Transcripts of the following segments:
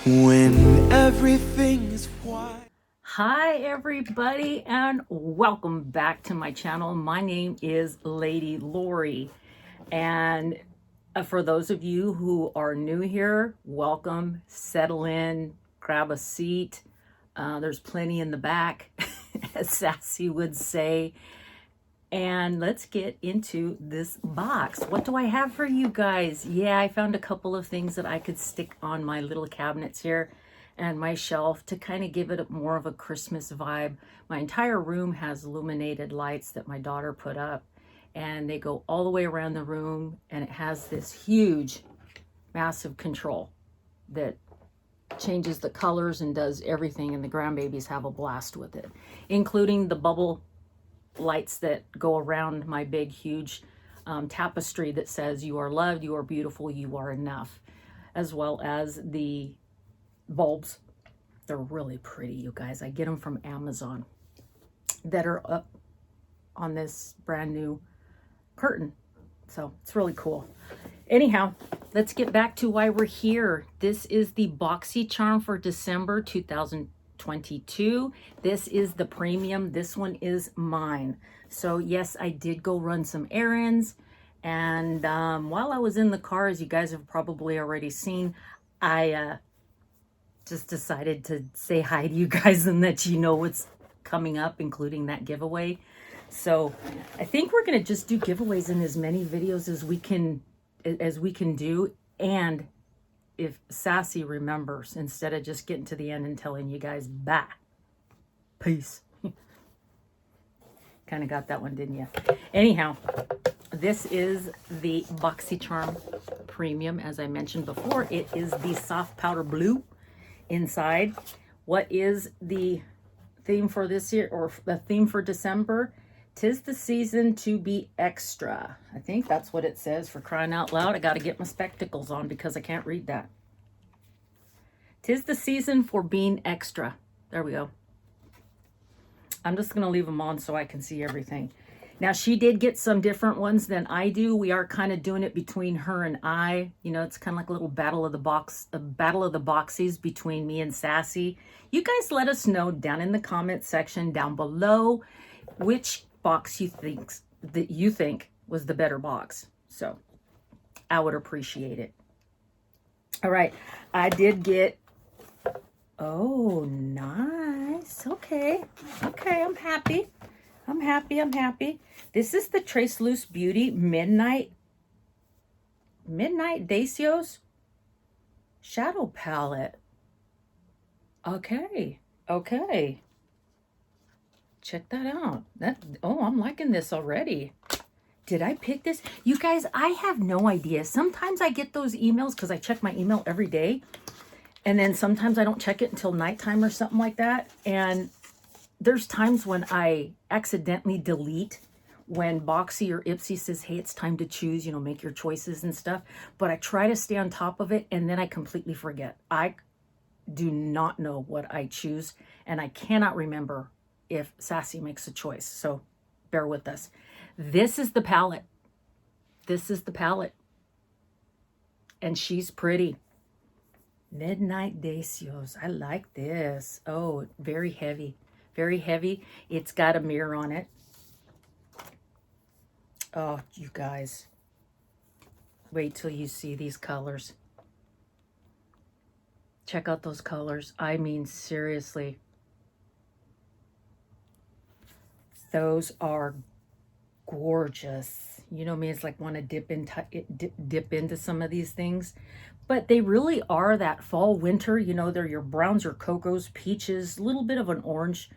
When everything is white. Hi everybody and welcome back to my channel. My name is Lady Lori, and for those of you who are new here, welcome, settle in, grab a seat. There's plenty in the back, as Sassy would say. And let's get into this box. What do I have for you guys? Yeah, I found a couple of things that I could stick on my little cabinets here and my shelf to kind of give it more of a Christmas vibe. My entire room has illuminated lights that my daughter put up, and they go all the way around the room, and it has this huge, massive control that changes the colors and does everything, and the grandbabies have a blast with it, including the bubble lights that go around my big huge tapestry that says you are loved, you are beautiful, you are enough, as well as the bulbs. They're really pretty, you guys. I get them from Amazon that are up on this brand new curtain, so it's really cool. Anyhow, let's get back to why we're here. This is the Boxycharm for December 2022. This is the premium. This one is mine. So yes, I did go run some errands, and while I was in the car, as you guys have probably already seen, I just decided to say hi to you guys and let you know what's coming up, including that giveaway. So I think we're gonna just do giveaways in as many videos as we can do, and if Sassy remembers, instead of just getting to the end and telling you guys bye, peace. Kind of got that one, didn't you? Anyhow, this is the Boxycharm Premium. As I mentioned before, it is the soft powder blue inside. What is the theme for this year, or the theme for December? 'Tis the season to be extra. I think that's what it says, for crying out loud. I got to get my spectacles on because I can't read that. 'Tis the season for being extra. There we go. I'm just going to leave them on so I can see everything. Now, she did get some different ones than I do. We are kind of doing it between her and I. You know, it's kind of like a little battle of the boxies between me and Sassy. You guys let us know down in the comment section down below which box you think was the better box. So I would appreciate it. All right, I did get, oh, nice. Okay, I'm happy. I'm happy. This is the TRESLUCE Beauty Midnight Deseos Shadow Palette. Okay. Check that out. Oh, I'm liking this already. Did I pick this? You guys, I have no idea. Sometimes I get those emails because I check my email every day, and then sometimes I don't check it until nighttime or something like that. And there's times when I accidentally delete when Boxy or IPSY says, hey, it's time to choose, you know, make your choices and stuff. But I try to stay on top of it, and then I completely forget. I do not know what I choose, and I cannot remember if Sassy makes a choice. So bear with us. This is the palette. And she's pretty. Midnight Deseos. I like this. Oh, very heavy. It's got a mirror on it. Oh, you guys, wait till you see these colors. Check out those colors. I mean, seriously, those are gorgeous. You know me, it's like want to dip into some of these things, but they really are that fall winter. You know, they're your browns or cocos, peaches, a little bit of an orange,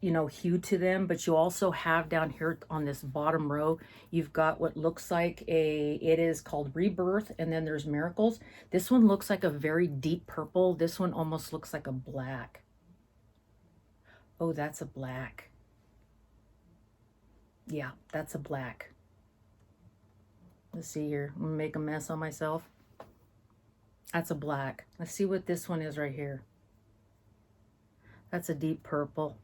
you know, hue to them. But you also have down here on this bottom row, you've got what looks like it is called Rebirth, and then there's Miracles. This one looks like a very deep purple. This one almost looks like a black. Oh, that's a black. Yeah, that's a black. Let's see here. I'm gonna make a mess on myself. That's a black. Let's see what this one is right here. That's a deep purple.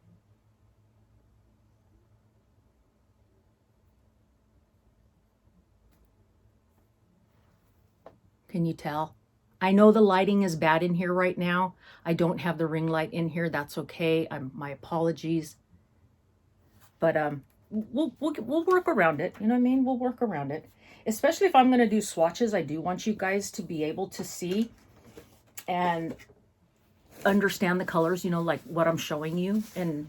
Can you tell? I know the lighting is bad in here right now. I don't have the ring light in here. That's okay. My apologies. But we'll work around it. You know what I mean? We'll work around it. Especially if I'm going to do swatches, I do want you guys to be able to see and understand the colors, you know, like what I'm showing you and,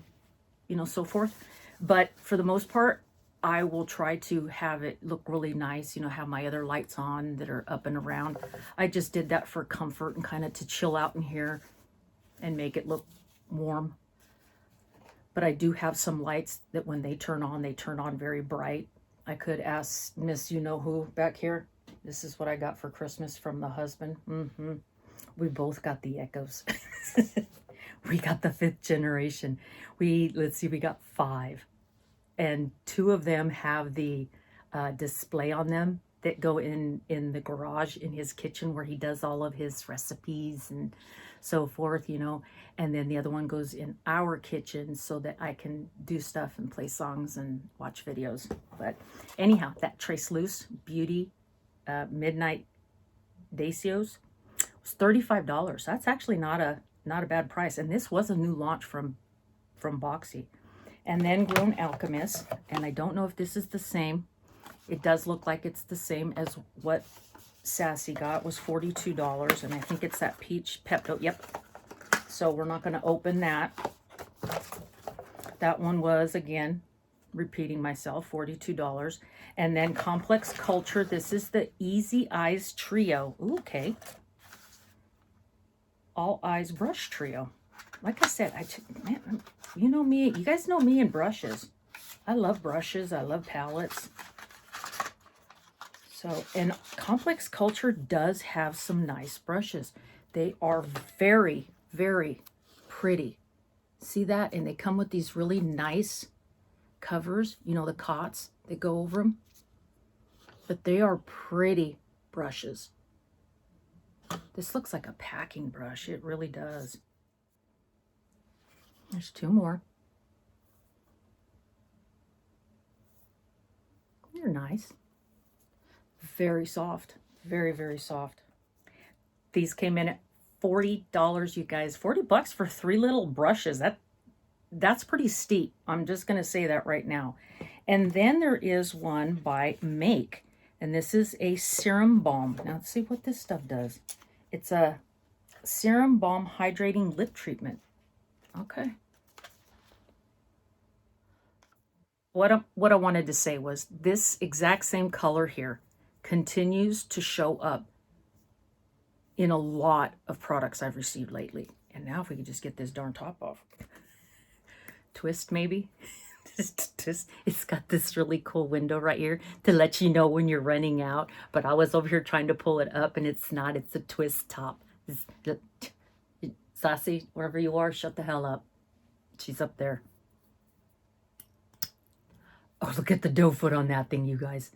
you know, so forth. But for the most part, I will try to have it look really nice, you know, have my other lights on that are up and around. I just did that for comfort and kind of to chill out in here and make it look warm. But I do have some lights that when they turn on very bright. I could ask Miss You-Know-Who back here. This is what I got for Christmas from the husband. We both got the Echoes. We got the 5th generation. Let's see, we got 5. And 2 of them have the display on them that go in the garage in his kitchen where he does all of his recipes and so forth, you know. And then the other one goes in our kitchen so that I can do stuff and play songs and watch videos. But anyhow, that TRESLUCE Beauty Midnight Deseos was $35. That's actually not a bad price. And this was a new launch from Boxy. And then Grown Alchemist, and I don't know if this is the same. It does look like it's the same as what Sassy got, was $42, and I think it's that Peach Pepto. Yep. So we're not going to open that. That one was, again, repeating myself, $42. And then Complex Culture. This is the Easy Eyes Trio. Ooh, okay. All Eyes Brush Trio. Like I said, man, you know me. You guys know me and brushes. I love brushes. I love palettes. So, and Complex Culture does have some nice brushes. They are very, very pretty. See that? And they come with these really nice covers. You know, the cots that go over them. But they are pretty brushes. This looks like a packing brush. It really does. There's 2 more. They're nice. Very soft. Very, very soft. These came in at $40, you guys. $40 for 3 little brushes. That's pretty steep. I'm just going to say that right now. And then there is one by Make. And this is a Serum Balm. Now let's see what this stuff does. It's a Serum Balm Hydrating Lip Treatment. Okay. What I wanted to say was this exact same color here continues to show up in a lot of products I've received lately. And now if we could just get this darn top off. Twist maybe. Just, it's got this really cool window right here to let you know when you're running out. But I was over here trying to pull it up and it's not. It's a twist top. Sassy, wherever you are, shut the hell up. She's up there. Oh, look at the doe foot on that thing, you guys.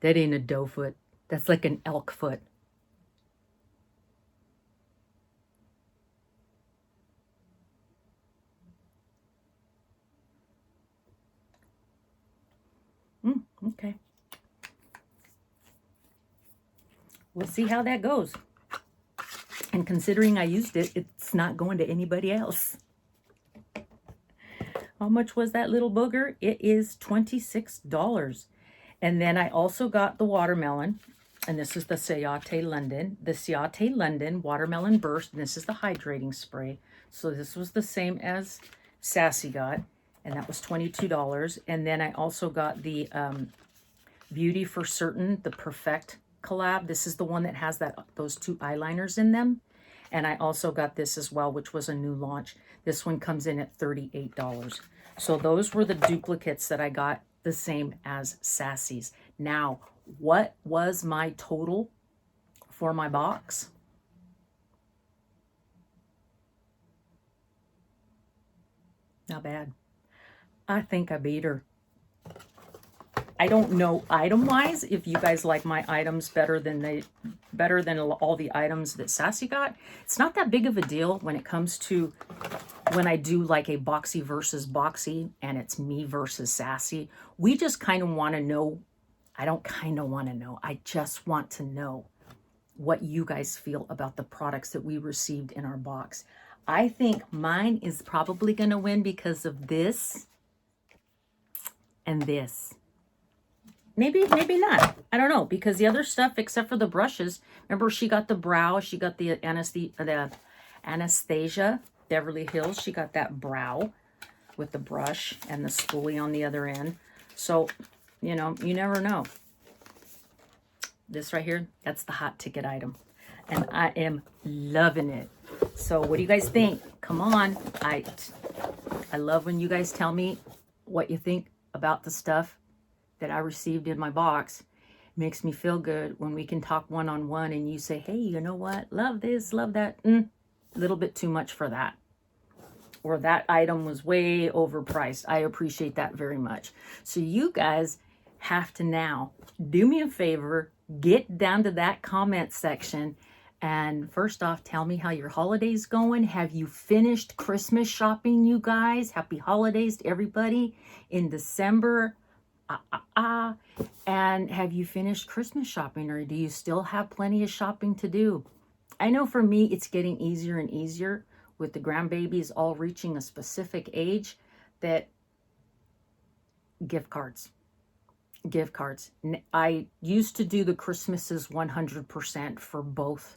That ain't a doe foot. That's like an elk foot. Okay. We'll see how that goes. And considering I used it, it's not going to anybody else. How much was that little booger? It is $26. And then I also got the watermelon. And this is the CIATE London. The CIATE London Watermelon Burst. And this is the hydrating spray. So this was the same as Sassy got. And that was $22. And then I also got the Beauty for Certain, the Perfect collab. This is the one that has those 2 eyeliners in them. And I also got this as well, which was a new launch. This one comes in at $38. So those were the duplicates that I got, the same as Sassy's. Now, what was my total for my box? Not bad. I think I beat her. I don't know item-wise if you guys like my items better than all the items that Sassy got. It's not that big of a deal when it comes to when I do like a Boxy versus Boxy and it's me versus Sassy. We just kind of want to know. I don't kind of want to know. I just want to know what you guys feel about the products that we received in our box. I think mine is probably going to win because of this and this. Maybe not. I don't know, because the other stuff, except for the brushes, remember she got the brow, she got the Anastasia Beverly Hills, she got that brow with the brush and the spoolie on the other end. So, you know, you never know. This right here, that's the hot ticket item. And I am loving it. So what do you guys think? Come on. I love when you guys tell me what you think about the stuff that I received in my box. It makes me feel good when we can talk one-on-one and you say, hey, you know what? Love this, love that. A little bit too much for that. Or that item was way overpriced. I appreciate that very much. So you guys have to now do me a favor, get down to that comment section, and first off, tell me how your holiday's going. Have you finished Christmas shopping, you guys? Happy holidays to everybody in December. And have you finished Christmas shopping, or do you still have plenty of shopping to do? I know for me, it's getting easier and easier with the grandbabies all reaching a specific age that gift cards. I used to do the Christmases 100% for both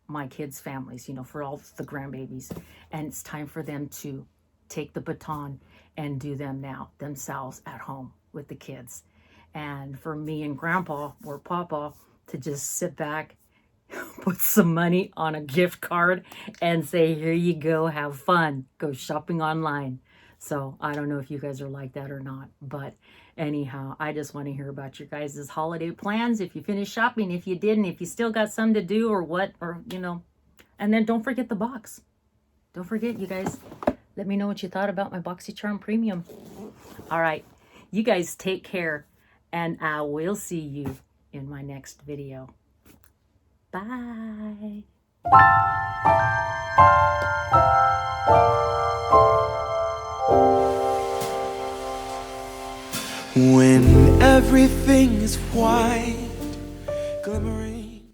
my kids' families, you know, for all the grandbabies. And it's time for them to take the baton and do them now themselves at home with the kids. And for me and Grandpa or Papa to just sit back, put some money on a gift card and say, here you go, have fun, go shopping online. So I don't know if you guys are like that or not, but anyhow, I just want to hear about your guys' holiday plans. If you finished shopping, if you didn't, if you still got some to do or what, or, you know, and then don't forget the box. Don't forget, you guys, let me know what you thought about my Boxycharm Premium. All right, you guys take care, and I will see you in my next video. Bye. When everything is white